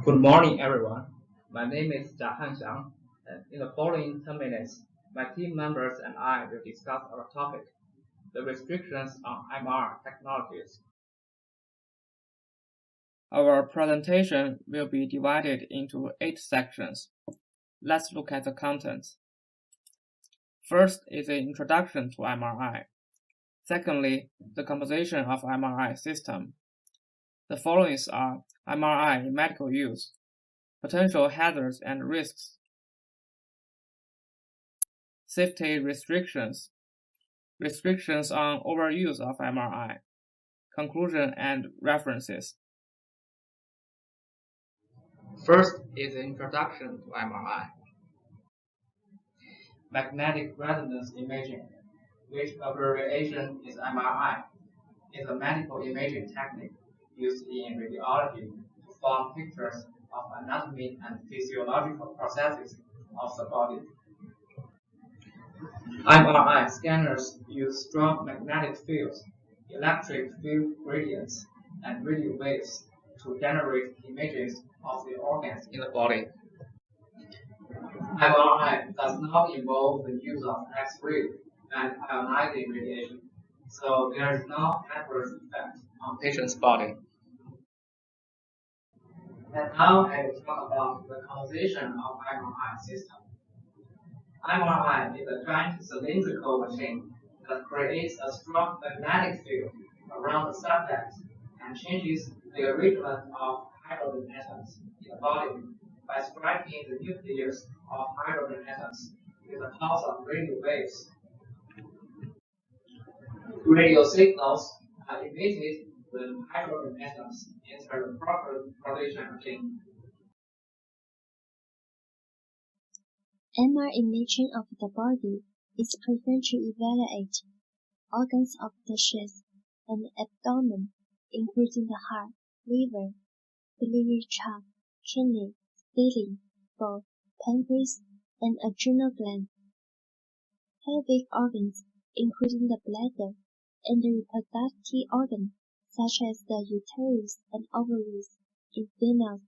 Good morning, everyone. My name is Hanxiang, and in the following 10 minutes, my team members and I will discuss our topic, the restrictions on MR technologies. Our presentation will be divided into 8 sections. Let's look at the contents. First is an introduction to MRI. Secondly, the composition of MRI system. The following are MRI in medical use, potential hazards and risks, safety restrictions, restrictions on overuse of MRI, conclusion and references. First is an introduction to MRI. Magnetic resonance imaging, which abbreviation is MRI, is a medical imaging technique used in radiology to form pictures of anatomy and physiological processes of the body. MRI scanners use strong magnetic fields, electric field gradients, and radio waves to generate images of the organs in the body. MRI does not involve the use of X-ray and ionizing radiation, so there is no adverse effect on patient's body. And now I will talk about the composition of MRI system. MRI is a giant cylindrical machine that creates a strong magnetic field around the subject and changes the arrangement of hydrogen atoms in the body by striking the nucleus of hydrogen atoms with the pulse of radio waves. Radio signals are emitted when hydrogen atoms enter the proper position again. MR imaging of the body is performed to evaluate organs of the chest and abdomen, including the heart, liver, biliary tract, kidney, spleen, bowel, pancreas, and adrenal gland. Pelvic organs, including the bladder and the reproductive organ, such as the uterus and ovaries in females,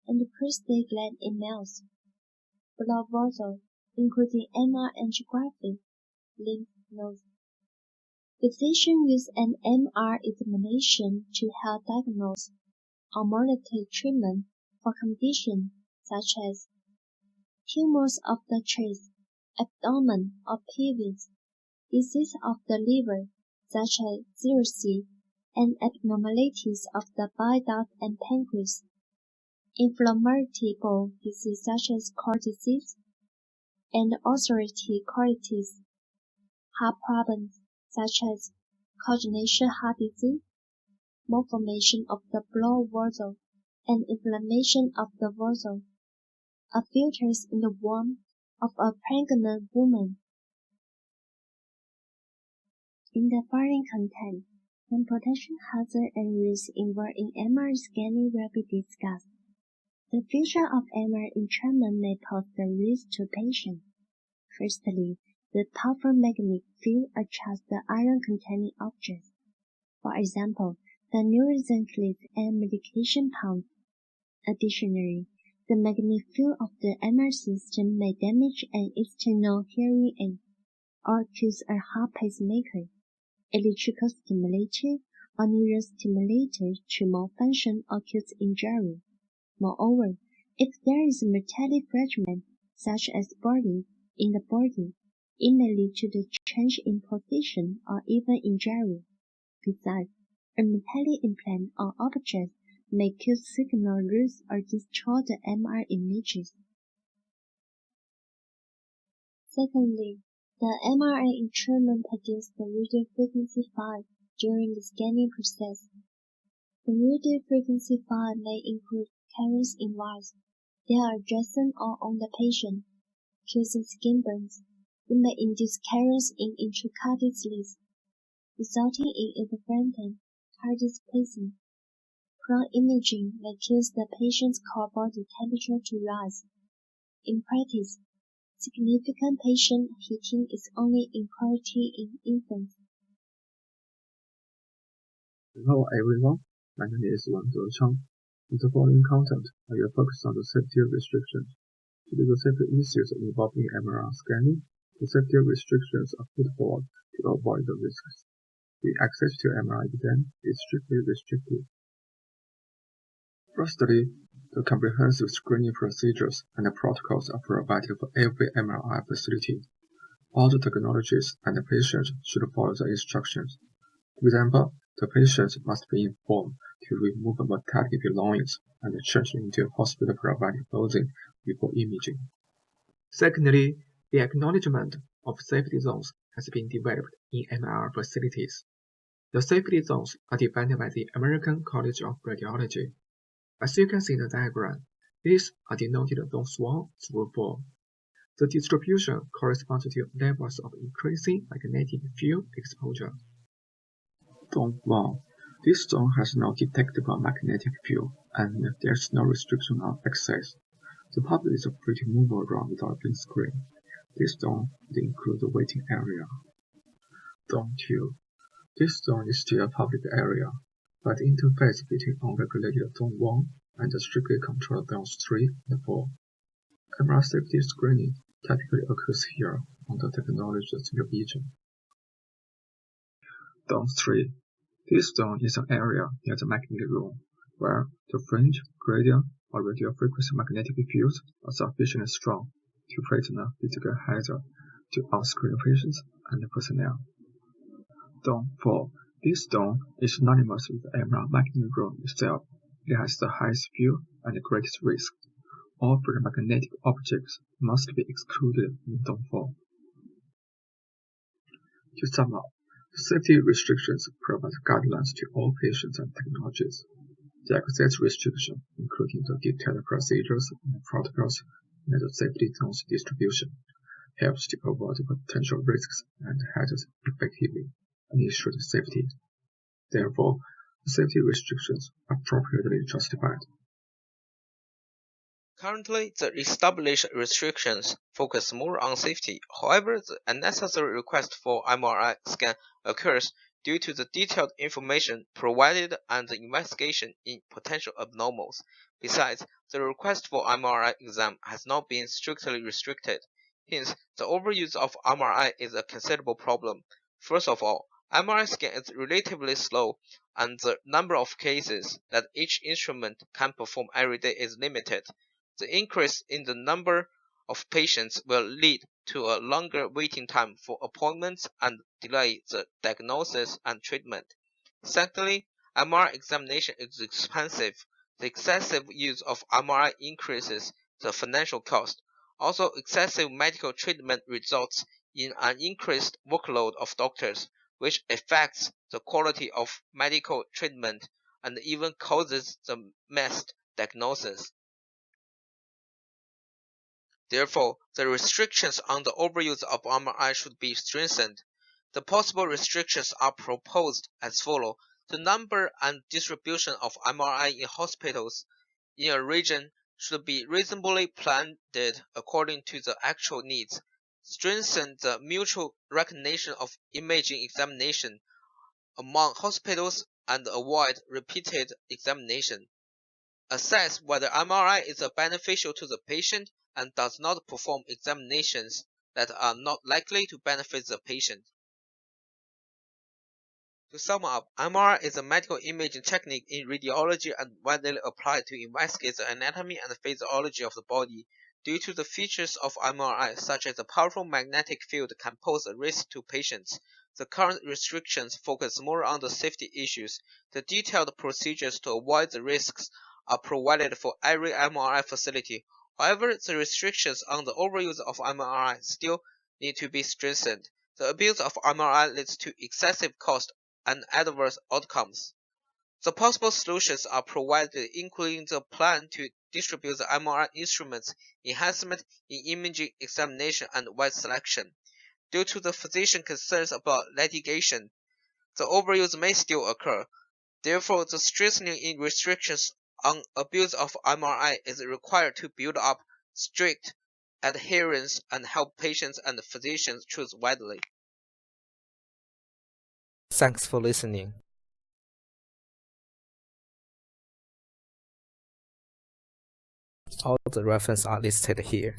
and the prostate gland in males. Blood vessel, including MR angiography, lymph nodes. Physicians use an MR examination to help diagnose or monitor treatment for conditions such as tumors of the chest, abdomen, or pelvis, disease of the liver, such as cirrhosis, and abnormalities of the bile duct and pancreas. Inflammatory bowel disease such as Crohn's disease and ulcerative colitis, heart problems such as congenital heart disease, malformation of the blood vessel, and inflammation of the vessel, are filters in the womb of a pregnant woman. In the following content, some potential hazards and risks involved in MR scanning will be discussed. The future of MR in treatment may pose the risk to patients. Firstly, the powerful magnetic field attracts the iron-containing objects. For example, the neurosensitive and medication pump. Additionally, the magnetic field of the MR system may damage an external hearing aid or cause a heart pacemaker, electrical stimulator, or neurostimulator to malfunction or cause injury. Moreover, if there is a metallic fragment, such as body, in the body, it may lead to the change in position or even injury. Besides, a metallic implant or object may cause signal loss or destroy the MR images. Secondly, the MRI instrument produces the radio frequency file during the scanning process. The radio frequency file may include currents in wires. They are adjacent or on the patient, causing skin burns. It may induce currents in intracardiac leads, resulting in intermittent cardiac pacing. Prolonged imaging may cause the patient's core body temperature to rise. In practice, significant patient heating is only encouraged in infants. Hello everyone, my name is Dechang. In the following content, I will focus on the safety restrictions. Due to the safety issues involved in MRI scanning, the safety restrictions are put forward to avoid the risks. The access to MRI exam is strictly restricted. Firstly, the comprehensive screening procedures and protocols are provided for every MRI facility. All the technologies and the patients should follow the instructions. For example, the patient must be informed to remove metallic belongings and change into hospital-provided clothing before imaging. Secondly, the acknowledgement of safety zones has been developed in MRI facilities. The safety zones are defined by the American College of Radiology. As you can see in the diagram, these are denoted zones 1 through 4. The distribution corresponds to levels of increasing magnetic field exposure. Zone 1. This zone has no detectable magnetic field, and there is no restriction on access. The public is free to move around without being screened. This zone would include the waiting area. Zone 2. This zone is still a public area, but the interface between unregulated Zone 1 and the strictly controlled Zones 3 and 4. MRI safety screening typically occurs here on the technology's region. Zone 3. This zone is an area near the magnetic room, where the fringe, gradient, or radio frequency magnetic fields are sufficiently strong to present a physical hazard to unscreened patients and personnel. Zone 4. This zone is synonymous with the MRI magnetic room itself. It has the highest field and the greatest risk. All magnetic objects must be excluded in Zone 4. To sum up, the safety restrictions provide guidelines to all patients and technologies. The access restriction, including the detailed procedures and protocols and the safety zones distribution, helps to avoid potential risks and hazards effectively and ensure safety. Therefore, the safety restrictions are appropriately justified. Currently, the established restrictions focus more on safety. However, the unnecessary request for MRI scan occurs due to the detailed information provided and the investigation in potential abnormals. Besides, the request for MRI exam has not been strictly restricted. Hence, the overuse of MRI is a considerable problem. First of all, MRI scan is relatively slow, and the number of cases that each instrument can perform every day is limited. The increase in the number of patients will lead to a longer waiting time for appointments and delay the diagnosis and treatment. Secondly, MRI examination is expensive. The excessive use of MRI increases the financial cost. Also, excessive medical treatment results in an increased workload of doctors, which affects the quality of medical treatment and even causes the missed diagnosis. Therefore, the restrictions on the overuse of MRI should be strengthened. The possible restrictions are proposed as follows. The number and distribution of MRI in hospitals in a region should be reasonably planned according to the actual needs. Strengthen the mutual recognition of imaging examination among hospitals and avoid repeated examination. Assess whether MRI is beneficial to the patient and does not perform examinations that are not likely to benefit the patient. To sum up, MRI is a medical imaging technique in radiology and widely applied to investigate the anatomy and physiology of the body. Due to the features of MRI, such as a powerful magnetic field can pose a risk to patients, the current restrictions focus more on the safety issues. The detailed procedures to avoid the risks are provided for every MRI facility. However, the restrictions on the overuse of MRI still need to be strengthened. The abuse of MRI leads to excessive cost and adverse outcomes. The possible solutions are provided, including the plan to distribute the MRI instruments, enhancement in imaging examination, and wide selection. Due to the physician concerns about litigation, the overuse may still occur. Therefore, the strengthening in restrictions on abuse of MRI is required to build up strict adherence and help patients and physicians choose wisely. Thanks for listening. All the references are listed here.